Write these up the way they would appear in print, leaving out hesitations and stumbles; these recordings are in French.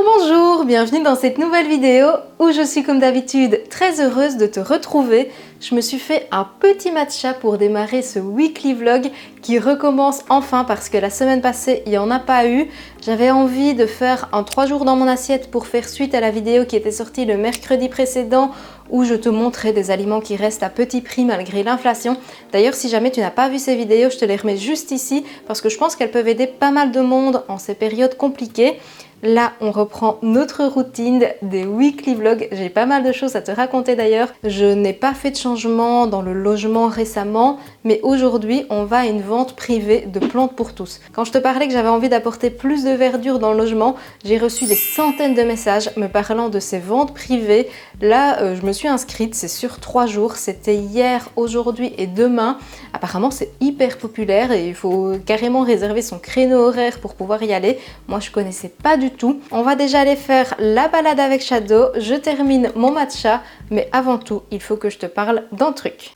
Bonjour, bienvenue dans cette nouvelle vidéo où je suis comme d'habitude très heureuse de te retrouver. Je me suis fait un petit matcha pour démarrer ce weekly vlog qui recommence enfin parce que la semaine passée il n'y en a pas eu. J'avais envie de faire un 3 jours dans mon assiette pour faire suite à la vidéo qui était sortie le mercredi précédent où je te montrais des aliments qui restent à petit prix malgré l'inflation. D'ailleurs, si jamais tu n'as pas vu ces vidéos, je te les remets juste ici parce que je pense qu'elles peuvent aider pas mal de monde en ces périodes compliquées. Là, on reprend notre routine des weekly vlogs. J'ai pas mal de choses à te raconter d'ailleurs. Je n'ai pas fait de changement dans le logement récemment, mais aujourd'hui, on va à une vente privée de plantes pour tous. Quand je te parlais que j'avais envie d'apporter plus de verdure dans le logement, j'ai reçu des centaines de messages me parlant de ces ventes privées. Là, je me suis inscrite, c'est sur 3 jours. C'était hier, aujourd'hui et demain. Apparemment, c'est hyper populaire et il faut carrément réserver son créneau horaire pour pouvoir y aller. Moi, je connaissais pas du tout. On va déjà aller faire la balade avec Shadow, je termine mon matcha, mais avant tout, il faut que je te parle d'un truc.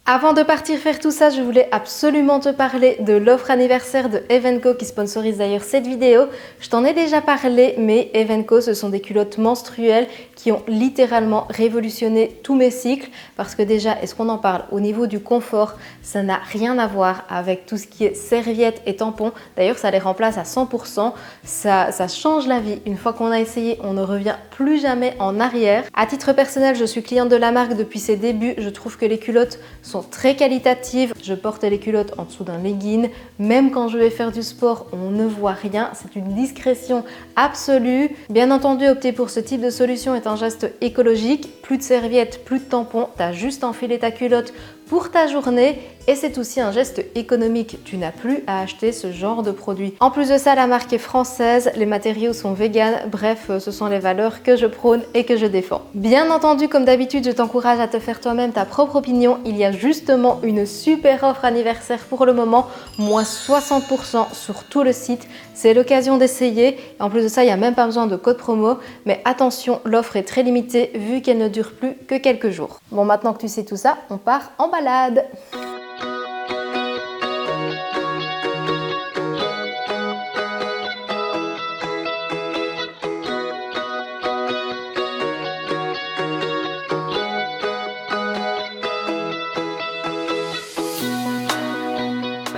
Avant de partir faire tout ça, je voulais absolument te parler de l'offre anniversaire de Evenko qui sponsorise d'ailleurs cette vidéo. Je t'en ai déjà parlé, mais Evenko, ce sont des culottes menstruelles qui ont littéralement révolutionné tous mes cycles parce que déjà, est-ce qu'on en parle au niveau du confort, ça n'a rien à voir avec tout ce qui est serviettes et tampons. D'ailleurs, ça les remplace à 100%. Ça change la vie. Une fois qu'on a essayé, on ne revient plus jamais en arrière. À titre personnel, je suis cliente de la marque depuis ses débuts. Je trouve que les culottes sont très qualitatives. Je porte les culottes en dessous d'un legging. Même quand je vais faire du sport, on ne voit rien. C'est une discrétion absolue. Bien entendu, opter pour ce type de solution est un geste écologique. Plus de serviettes, plus de tampons. Tu as juste enfilé ta culotte pour ta journée et c'est aussi un geste économique. Tu n'as plus à acheter ce genre de produit. En plus de ça, la marque est française, les matériaux sont véganes, bref, ce sont les valeurs que je prône et que je défends. Bien entendu, comme d'habitude, je t'encourage à te faire toi-même ta propre opinion. Il y a justement une super offre anniversaire pour le moment, moins 60% sur tout le site. C'est l'occasion d'essayer. En plus de ça, il n'y a même pas besoin de code promo. Mais attention, l'offre est très limitée vu qu'elle ne dure plus que quelques jours. Bon, maintenant que tu sais tout ça, on part en balade.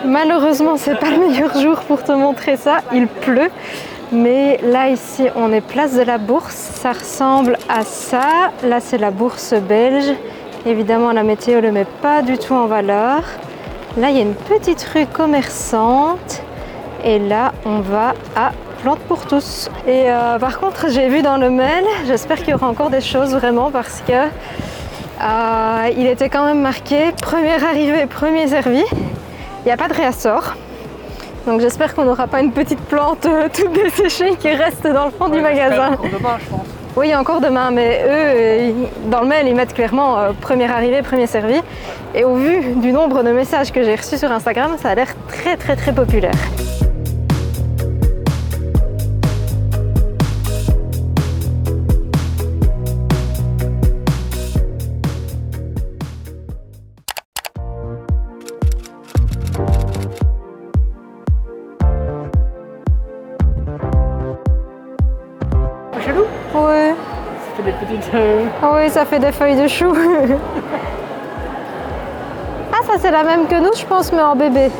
Malheureusement, c'est pas le meilleur jour pour te montrer ça, il pleut. Mais là, ici, on est place de la Bourse. Ça ressemble à ça. Là, c'est la Bourse belge. Évidemment, la météo ne le met pas du tout en valeur. Là, il y a une petite rue commerçante. Et là, on va à Plantes pour tous. Et par contre, j'ai vu dans le mail, j'espère qu'il y aura encore des choses vraiment parce que il était quand même marqué première arrivée, premier servi. Il n'y a pas de réassort. Donc j'espère qu'on n'aura pas une petite plante toute desséchée qui reste dans le fond du magasin. Encore demain, je pense. Oui, il y a encore demain, mais eux, dans le mail, ils mettent clairement première arrivée, premier servi. Et au vu du nombre de messages que j'ai reçus sur Instagram, ça a l'air très populaire. Chelou. Ouais. Ça fait des petites... Ah oui, ça fait des feuilles de chou. Ah, ça c'est la même que nous, je pense, mais en bébé.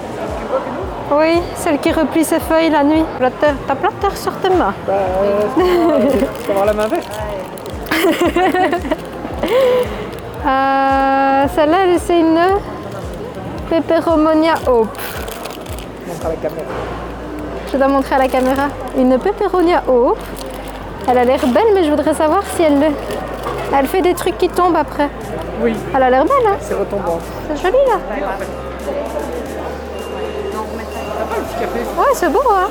Oui, celle qui replie ses feuilles la nuit. T'as plein de terre sur tes mains. Bah, faut avoir la main verte. Celle-là, c'est une Peperomonia Hope. Montre à la caméra. Je dois montrer à la caméra. Une Peperonia Hope. Elle a l'air belle, mais je voudrais savoir si elle fait des trucs qui tombent après. Oui. Elle a l'air belle, hein? C'est retombant. C'est joli, là. Ouais, c'est beau, hein?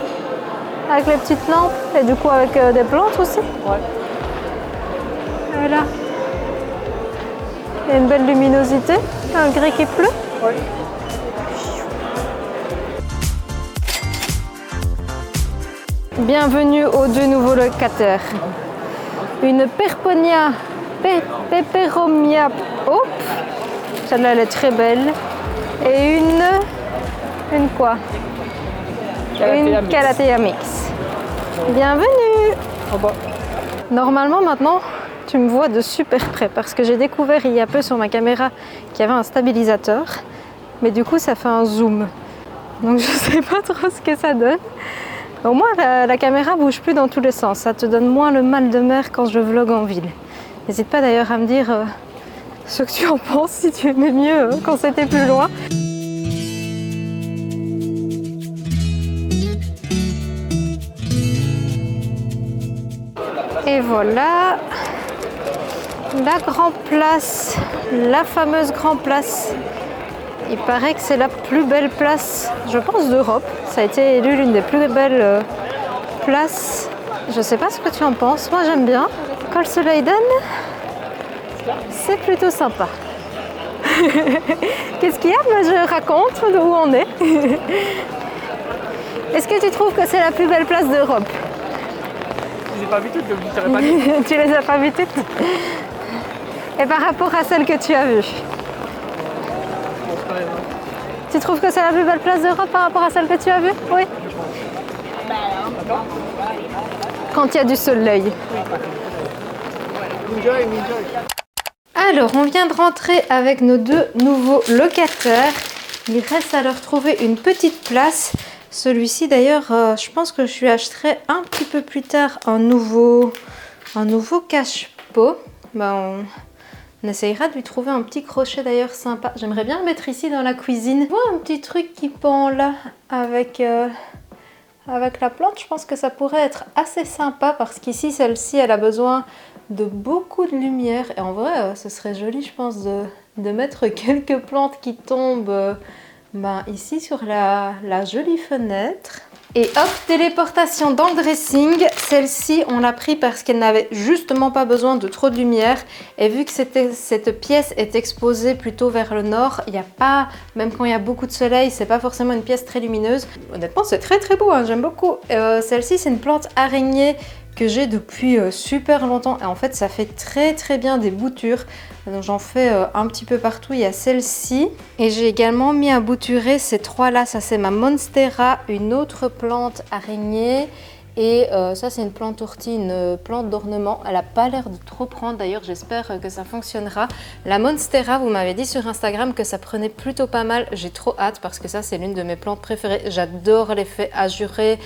Avec les petites lampes et du coup avec des plantes aussi. Ouais. Voilà. Il y a une belle luminosité, malgré qu'il pleut. Ouais. Bienvenue aux 2 nouveaux locataires. Une Peperomia Hope. Celle-là, elle est très belle. Et une quoi? Calathea Une mix. Calathea mix. Bienvenue. En bas. Normalement maintenant tu me vois de super près parce que j'ai découvert il y a peu sur ma caméra qu'il y avait un stabilisateur, mais du coup ça fait un zoom. Donc je sais pas trop ce que ça donne. Au moins la caméra bouge plus dans tous les sens, ça te donne moins le mal de mer quand je vlog en ville. N'hésite pas d'ailleurs à me dire ce que tu en penses, si tu aimais mieux quand c'était plus loin. Et voilà, la Grand Place, la fameuse Grand Place. Il paraît que c'est la plus belle place, je pense, d'Europe. Ça a été élu l'une des plus belles places. Je sais pas ce que tu en penses, moi j'aime bien. Quand le soleil donne, c'est plutôt sympa. Qu'est-ce qu'il y a? Moi je raconte où on est. Est-ce que tu trouves que c'est la plus belle place d'Europe? Je les ai pas vues toutes, donc je ne saurais pas dire. Tu les as pas vues toutes? Et par rapport à celle que tu as vue? Tu trouves que c'est la plus belle place d'Europe par rapport à celle que tu as vue? Oui. Quand il y a du soleil. Enjoy. Alors, on vient de rentrer avec nos deux nouveaux locataires. Il reste à leur trouver une petite place. Celui-ci, d'ailleurs, je pense que je lui achèterai un petit peu plus tard un nouveau cache-pot. On essayera de lui trouver un petit crochet d'ailleurs sympa. J'aimerais bien le mettre ici dans la cuisine. Je vois un petit truc qui pend là avec la plante. Je pense que ça pourrait être assez sympa parce qu'ici, celle-ci, elle a besoin de beaucoup de lumière. Et en vrai, ce serait joli, je pense, de mettre quelques plantes qui tombent ici sur la jolie fenêtre. Et hop, téléportation dans le dressing. Celle-ci, on l'a pris parce qu'elle n'avait justement pas besoin de trop de lumière. Et vu que cette pièce est exposée plutôt vers le nord, il n'y a pas, même quand il y a beaucoup de soleil, c'est pas forcément une pièce très lumineuse. Honnêtement, c'est très très beau, hein, j'aime beaucoup. Celle-ci, c'est une plante araignée que j'ai depuis super longtemps. Et en fait, ça fait très très bien des boutures. Donc j'en fais un petit peu partout. Il y a celle-ci. Et j'ai également mis à bouturer ces trois-là. Ça, c'est ma Monstera, une autre plante araignée. Et ça, c'est une plante ortie, une plante d'ornement. Elle n'a pas l'air de trop prendre. D'ailleurs, j'espère que ça fonctionnera. La Monstera, vous m'avez dit sur Instagram que ça prenait plutôt pas mal. J'ai trop hâte parce que ça, c'est l'une de mes plantes préférées. J'adore l'effet ajouré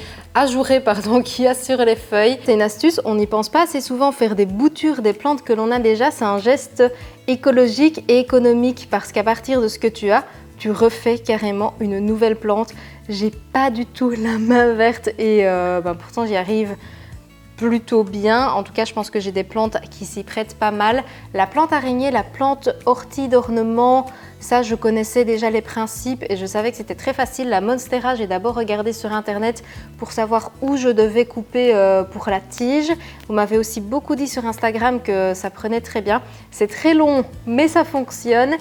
qu'il y a sur les feuilles. C'est une astuce, on n'y pense pas assez souvent. Faire des boutures des plantes que l'on a déjà, c'est un geste écologique et économique parce qu'à partir de ce que tu as, tu refais carrément une nouvelle plante. J'ai pas du tout la main verte et pourtant j'y arrive plutôt bien. En tout cas, je pense que j'ai des plantes qui s'y prêtent pas mal. La plante araignée, la plante ortie d'ornement, ça je connaissais déjà les principes et je savais que c'était très facile. La Monstera, j'ai d'abord regardé sur internet pour savoir où je devais couper pour la tige. Vous m'avez aussi beaucoup dit sur Instagram que ça prenait très bien. C'est très long, mais ça fonctionne.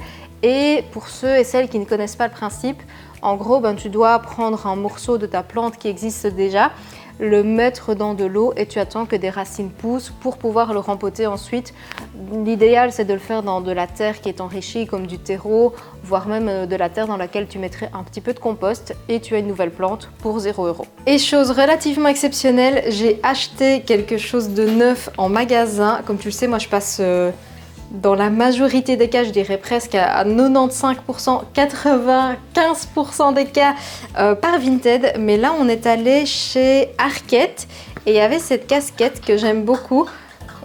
Et pour ceux et celles qui ne connaissent pas le principe, en gros, tu dois prendre un morceau de ta plante qui existe déjà, le mettre dans de l'eau et tu attends que des racines poussent pour pouvoir le rempoter ensuite. L'idéal, c'est de le faire dans de la terre qui est enrichie comme du terreau, voire même de la terre dans laquelle tu mettrais un petit peu de compost et tu as une nouvelle plante pour 0 €. Et chose relativement exceptionnelle, j'ai acheté quelque chose de neuf en magasin. Comme tu le sais, moi je passe... dans la majorité des cas, je dirais presque à 95%, 95% des cas par Vinted. Mais là, on est allé chez Arket et il y avait cette casquette que j'aime beaucoup.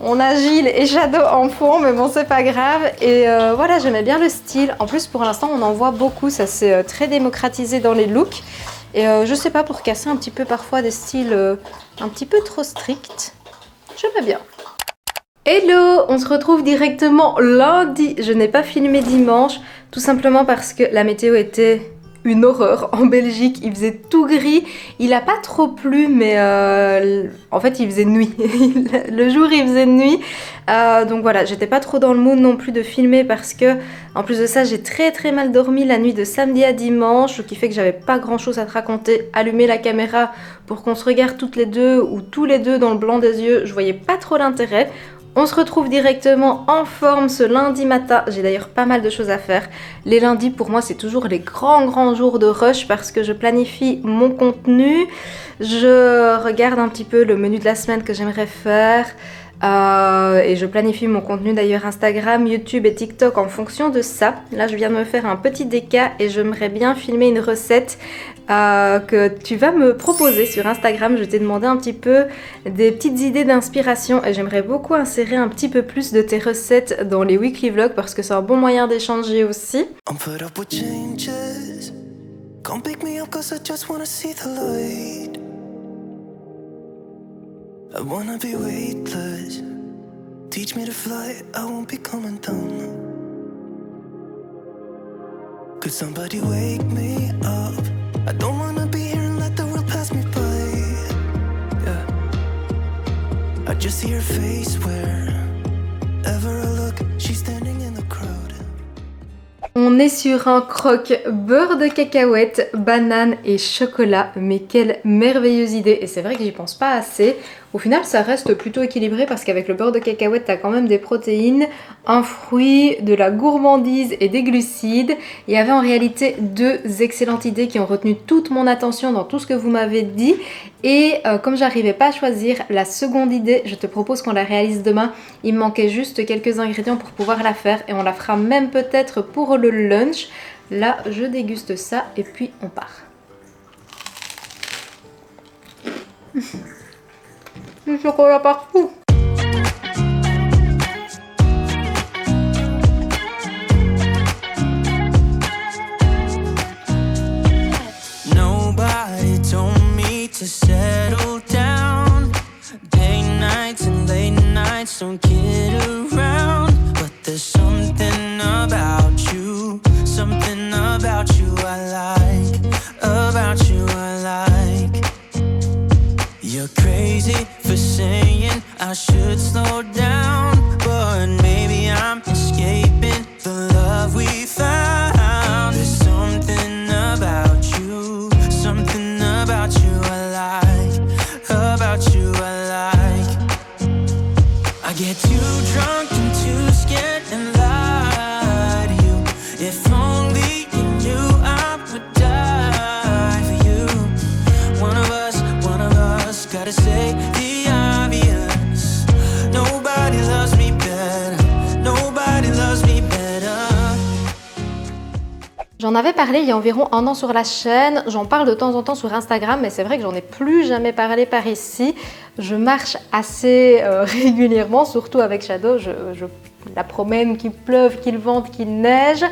On a Gilles et Shadow en fond, mais bon, c'est pas grave. Et voilà, j'aimais bien le style. En plus, pour l'instant, on en voit beaucoup. Ça s'est très démocratisé dans les looks. Et je sais pas, pour casser un petit peu parfois des styles un petit peu trop stricts. J'aimais bien. Hello, on se retrouve directement lundi. Je n'ai pas filmé dimanche, tout simplement parce que la météo était une horreur en Belgique. Il faisait tout gris, il n'a pas trop plu, mais en fait il faisait nuit. Le jour il faisait nuit, donc voilà, j'étais pas trop dans le mood non plus de filmer parce que en plus de ça j'ai très très mal dormi la nuit de samedi à dimanche, ce qui fait que j'avais pas grand chose à te raconter. Allumer la caméra pour qu'on se regarde toutes les deux ou tous les deux dans le blanc des yeux, je voyais pas trop l'intérêt. On se retrouve directement en forme ce lundi matin. J'ai d'ailleurs pas mal de choses à faire. Les lundis pour moi c'est toujours les grands jours de rush parce que je planifie mon contenu. Je regarde un petit peu le menu de la semaine que j'aimerais faire. Et je planifie mon contenu d'ailleurs Instagram, YouTube et TikTok en fonction de ça. Là je viens de me faire un petit déca et j'aimerais bien filmer une recette que tu vas me proposer sur Instagram. Je t'ai demandé un petit peu des petites idées d'inspiration et j'aimerais beaucoup insérer un petit peu plus de tes recettes dans les weekly vlogs parce que c'est un bon moyen d'échanger aussi. I wanna be weightless. Teach me to fly, I won't be coming down. Could somebody wake me up? I don't wanna be here and let the world pass me by. Yeah. I just see her face wherever I look. She's standing in the crowd. On est sur un croque beurre de cacahuète, banane et chocolat, mais quelle merveilleuse idée! Et c'est vrai que j'y pense pas assez. Au final, ça reste plutôt équilibré parce qu'avec le beurre de cacahuète, t'as quand même des protéines, un fruit, de la gourmandise et des glucides. Il y avait en réalité deux excellentes idées qui ont retenu toute mon attention dans tout ce que vous m'avez dit. Et comme j'arrivais pas à choisir la seconde idée, je te propose qu'on la réalise demain. Il me manquait juste quelques ingrédients pour pouvoir la faire et on la fera même peut-être pour le lunch. Là, je déguste ça et puis on part. Du chocolat partout. Nobody told me to settle down. Day nights and late nights don't kid around. But there's something about you I like, about you I like. You're crazy for saying I should slow down, but maybe I'm escaping the love we found. There's something about you I like, about you I like. I get too drunk and too scared and lie to you. If only you knew I would die for you. One of us gotta say the obvious. Nobody loves me better. Nobody loves me better. J'en avais parlé il y a environ 1 an sur la chaîne, j'en parle de temps en temps sur Instagram, mais c'est vrai que j'en ai plus jamais parlé par ici. Je marche assez régulièrement, surtout avec Shadow, je la promène qu'il pleuve, qu'il vente, qu'il neige.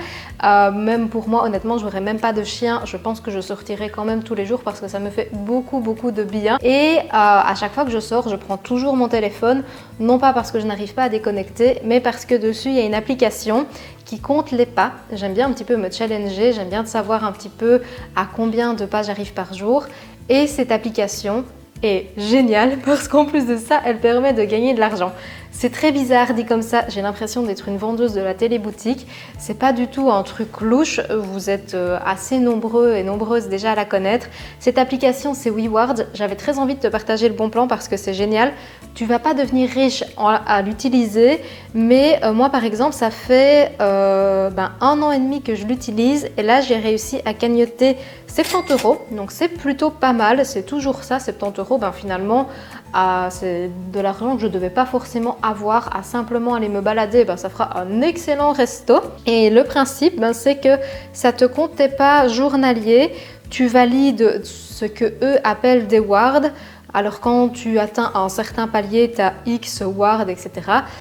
Même pour moi, honnêtement, je n'aurais même pas de chien. Je pense que je sortirai quand même tous les jours parce que ça me fait beaucoup de bien. Et à chaque fois que je sors, je prends toujours mon téléphone. Non pas parce que je n'arrive pas à déconnecter, mais parce que dessus, il y a une application qui compte les pas. J'aime bien un petit peu me challenger, j'aime bien de savoir un petit peu à combien de pas j'arrive par jour. Et cette application est géniale parce qu'en plus de ça, elle permet de gagner de l'argent. C'est très bizarre dit comme ça, j'ai l'impression d'être une vendeuse de la téléboutique. C'est pas du tout un truc louche, vous êtes assez nombreux et nombreuses déjà à la connaître. Cette application c'est WeWard, j'avais très envie de te partager le bon plan parce que c'est génial. Tu vas pas devenir riche à l'utiliser, mais moi par exemple ça fait 1 an et demi que je l'utilise et là j'ai réussi à cagnotter 70 €, donc c'est plutôt pas mal, c'est toujours ça, 70 €, finalement c'est de l'argent que je ne devais pas forcément avoir à simplement aller me balader, ça fera un excellent resto. Et le principe, c'est que ça ne te comptait pas journalier, tu valides ce que eux appellent des wards. Alors quand tu atteins un certain palier, tu as X wards, etc.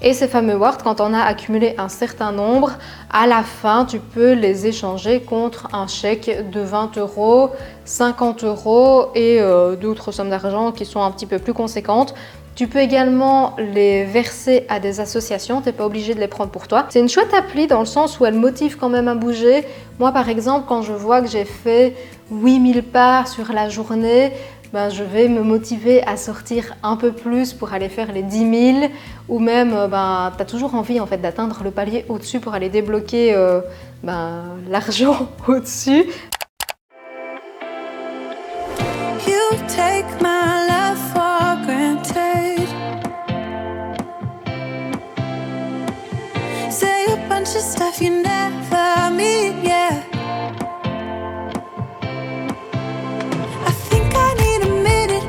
Et ces fameux wards, quand on a accumulé un certain nombre, à la fin, tu peux les échanger contre un chèque de 20 €, 50 € et d'autres sommes d'argent qui sont un petit peu plus conséquentes. Tu peux également les verser à des associations, tu n'es pas obligé de les prendre pour toi. C'est une chouette appli dans le sens où elle motive quand même à bouger. Moi par exemple, quand je vois que j'ai fait 8000 pas sur la journée, je vais me motiver à sortir un peu plus pour aller faire les 10 000 ou même tu as toujours envie en fait d'atteindre le palier au-dessus pour aller débloquer l'argent au-dessus. You take my love for granted. Say a bunch of stuff you never mean, yeah. I think I need a minute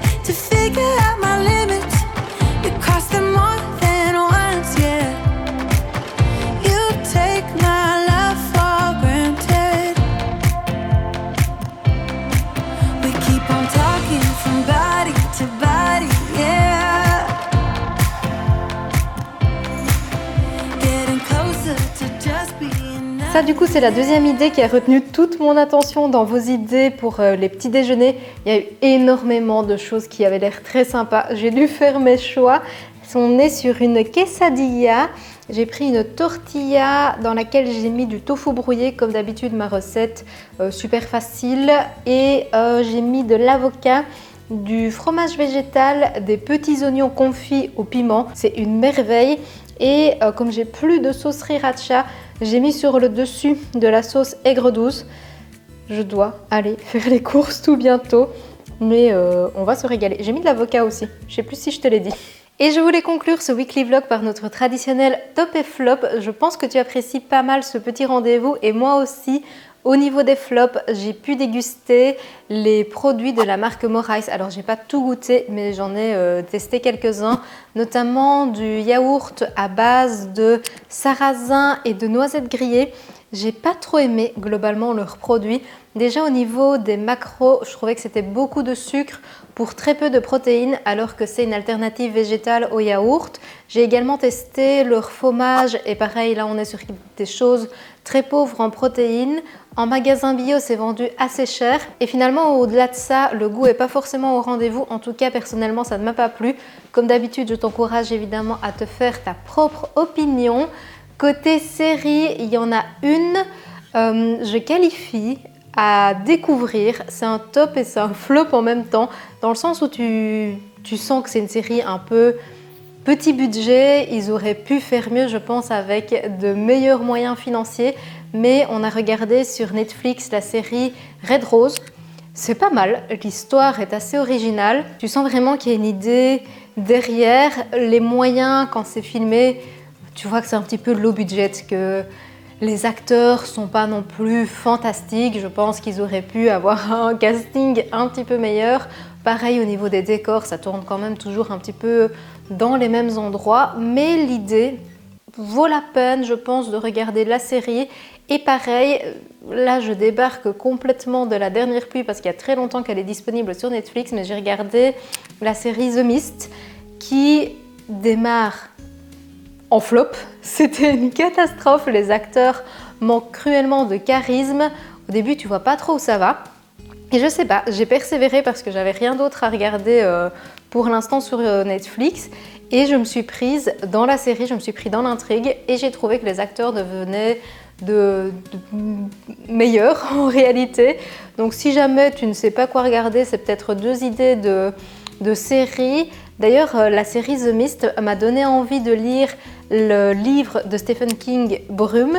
Ça du coup c'est la deuxième idée qui a retenu toute mon attention dans vos idées pour les petits déjeuners. Il y a eu énormément de choses qui avaient l'air très sympas. J'ai dû faire mes choix. On est sur une quesadilla. J'ai pris une tortilla dans laquelle j'ai mis du tofu brouillé comme d'habitude ma recette, super facile. Et j'ai mis de l'avocat, du fromage végétal, des petits oignons confits au piment. C'est une merveille. Et comme j'ai plus de sauce sriracha, j'ai mis sur le dessus de la sauce aigre douce. Je dois aller faire les courses tout bientôt, mais on va se régaler. J'ai mis de l'avocat aussi, je sais plus si je te l'ai dit. Et je voulais conclure ce weekly vlog par notre traditionnel top et flop. Je pense que tu apprécies pas mal ce petit rendez-vous et moi aussi. Au niveau des flops, j'ai pu déguster les produits de la marque Morais. Alors, j'ai pas tout goûté, mais j'en ai testé quelques-uns, notamment du yaourt à base de sarrasin et de noisettes grillées. J'ai pas trop aimé globalement leurs produits. Déjà au niveau des macros, je trouvais que c'était beaucoup de sucre pour très peu de protéines alors que c'est une alternative végétale au yaourt. J'ai également testé leur fromage et pareil là on est sur des choses très pauvres en protéines. En magasin bio c'est vendu assez cher et finalement au-delà de ça le goût n'est pas forcément au rendez-vous. En tout cas personnellement ça ne m'a pas plu. Comme d'habitude je t'encourage évidemment à te faire ta propre opinion. Côté série, il y en a une, je qualifie à découvrir. C'est un top et c'est un flop en même temps, dans le sens où tu sens que c'est une série un peu petit budget. Ils auraient pu faire mieux, je pense, avec de meilleurs moyens financiers. Mais on a regardé sur Netflix la série Red Rose. C'est pas mal, l'histoire est assez originale. Tu sens vraiment qu'il y a une idée derrière. Les moyens, quand c'est filmé, tu vois que c'est un petit peu low budget, que les acteurs sont pas non plus fantastiques. Je pense qu'ils auraient pu avoir un casting un petit peu meilleur. Pareil au niveau des décors, ça tourne quand même toujours un petit peu dans les mêmes endroits. Mais l'idée vaut la peine, je pense, de regarder la série. Et pareil, là je débarque complètement de la dernière pluie parce qu'il y a très longtemps qu'elle est disponible sur Netflix. Mais j'ai regardé la série The Mist qui démarre en flop. C'était une catastrophe, les acteurs manquent cruellement de charisme. Au début, tu vois pas trop où ça va. Et je sais pas, j'ai persévéré parce que j'avais rien d'autre à regarder pour l'instant sur Netflix. Et je me suis prise dans la série, je me suis prise dans l'intrigue et j'ai trouvé que les acteurs devenaient de meilleurs en réalité. Donc si jamais tu ne sais pas quoi regarder, c'est peut-être deux idées de séries. D'ailleurs, la série The Mist m'a donné envie de lire le livre de Stephen King, Brume.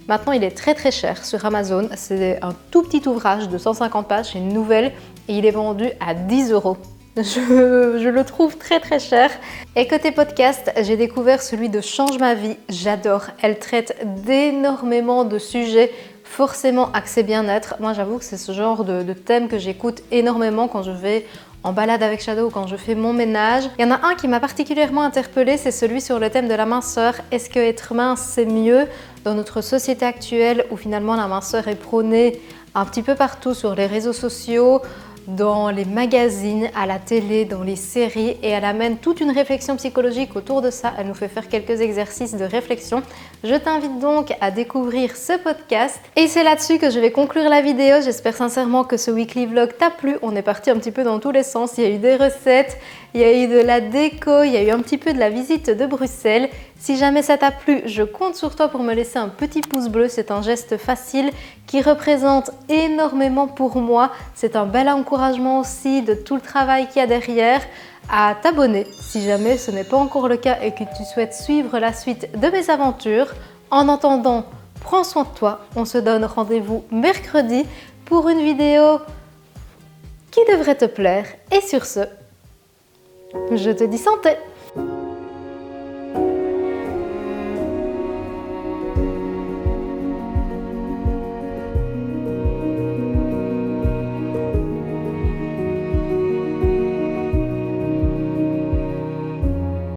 Maintenant, il est très très cher sur Amazon. C'est un tout petit ouvrage de 150 pages, c'est une nouvelle et il est vendu à 10 €. Je le trouve très très cher. Et côté podcast, j'ai découvert celui de Change ma vie. J'adore. Elle traite d'énormément de sujets forcément axés bien-être. Moi, j'avoue que c'est ce genre de thème que j'écoute énormément quand je vais en balade avec Shadow ou quand je fais mon ménage. Il y en a un qui m'a particulièrement interpellée, c'est celui sur le thème de la minceur. Est-ce que être mince c'est mieux dans notre société actuelle où finalement la minceur est prônée un petit peu partout sur les réseaux sociaux, dans les magazines, à la télé, dans les séries, et elle amène toute une réflexion psychologique autour de ça. Elle nous fait faire quelques exercices de réflexion. Je t'invite donc à découvrir ce podcast. Et c'est là-dessus que je vais conclure la vidéo. J'espère sincèrement que ce weekly vlog t'a plu. On est parti un petit peu dans tous les sens. Il y a eu des recettes, il y a eu de la déco, il y a eu un petit peu de la visite de Bruxelles. Si jamais ça t'a plu, je compte sur toi pour me laisser un petit pouce bleu. C'est un geste facile qui représente énormément pour moi. C'est un bel encouragement aussi de tout le travail qu'il y a derrière. À t'abonner si jamais ce n'est pas encore le cas et que tu souhaites suivre la suite de mes aventures. En attendant, prends soin de toi. On se donne rendez-vous mercredi pour une vidéo qui devrait te plaire. Et sur ce, je te dis santé!